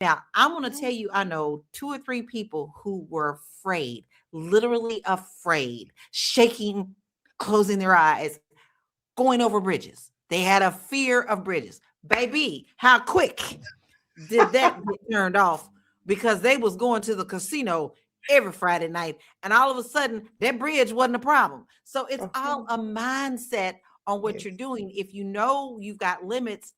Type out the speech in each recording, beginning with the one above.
Now, I'm going to tell you, I know 2 or 3 people who were afraid, literally afraid, shaking, closing their eyes, going over bridges. They had a fear of bridges. Baby, how quick did that get turned off? Because they was going to the casino every Friday night, and all of a sudden that bridge wasn't a problem. So it's all Okay. a mindset on what you're Yes. doing. If you know you've got limits,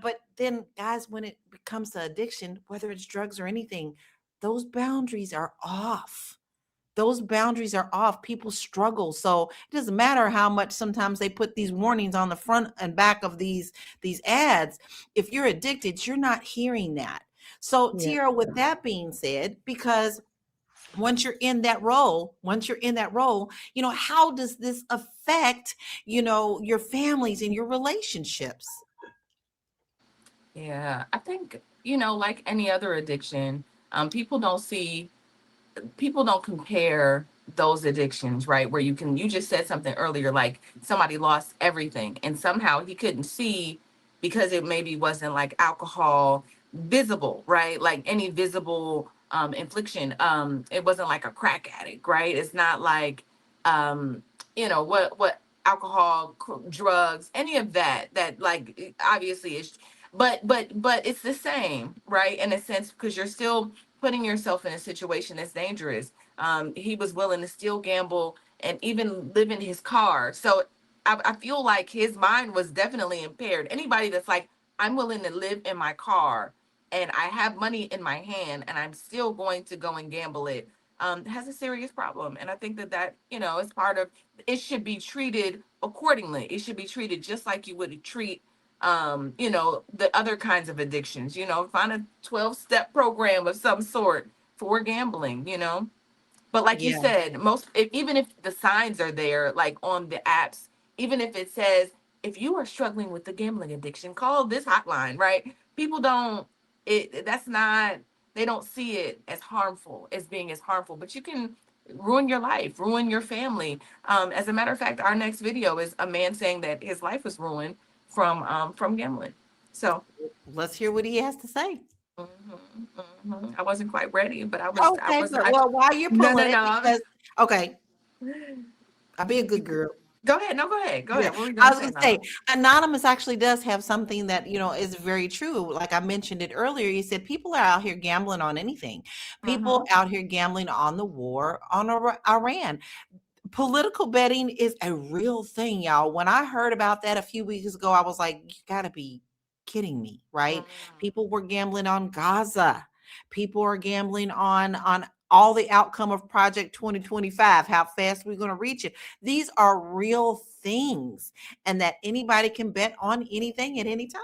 but then guys, when it comes to addiction, whether it's drugs or anything, those boundaries are off. Those boundaries are off. People struggle. So it doesn't matter how much sometimes they put these warnings on the front and back of these ads. If you're addicted, you're not hearing that. So Yeah. Tiara, with that being said, because once you're in that role, how does this affect, your families and your relationships? Yeah, I think, like any other addiction, people don't see, people don't compare those addictions, right? Where you just said something earlier, like somebody lost everything and somehow he couldn't see because it maybe wasn't like alcohol visible, right? Like any visible infliction. It wasn't like a crack addict, right? It's not like what alcohol, drugs, any of that like obviously is, but it's the same, right? In a sense, because you're still putting yourself in a situation that's dangerous. He was willing to still gamble and even live in his car. So I feel like his mind was definitely impaired. Anybody that's like, I'm willing to live in my car and I have money in my hand and I'm still going to go and gamble it, has a serious problem. And I think that is part of it, should be treated accordingly. It should be treated just like you would treat the other kinds of addictions, find a 12-step program of some sort for gambling. But like you Yeah. said, even if the signs are there, like on the apps, even if it says, if you are struggling with the gambling addiction, call this hotline, right? People don't, that's not, they don't see it as harmful, as being as harmful, but you can ruin your life, ruin your family. As a matter of fact, our next video is a man saying that his life was ruined from gambling. So, Let's hear what he has to say. I wasn't quite ready, but I Okay, was, but I, well, while you're no, pulling no, it, no. because okay, I'll be a good girl. Go ahead. No, go ahead. Go Yeah, ahead. What were you I gonna was say, gonna say, Nana? Anonymous actually does have something that, is very true. Like I mentioned it earlier, he said people are out here gambling on anything. People Mm-hmm. out here gambling on the war on Iran. Political betting is a real thing, y'all. When I heard about that a few weeks ago, I was like, you gotta be kidding me, right? People were gambling on Gaza. People are gambling on all the outcome of Project 2025, how fast we're going to reach it. These are real things, and that anybody can bet on anything at any time.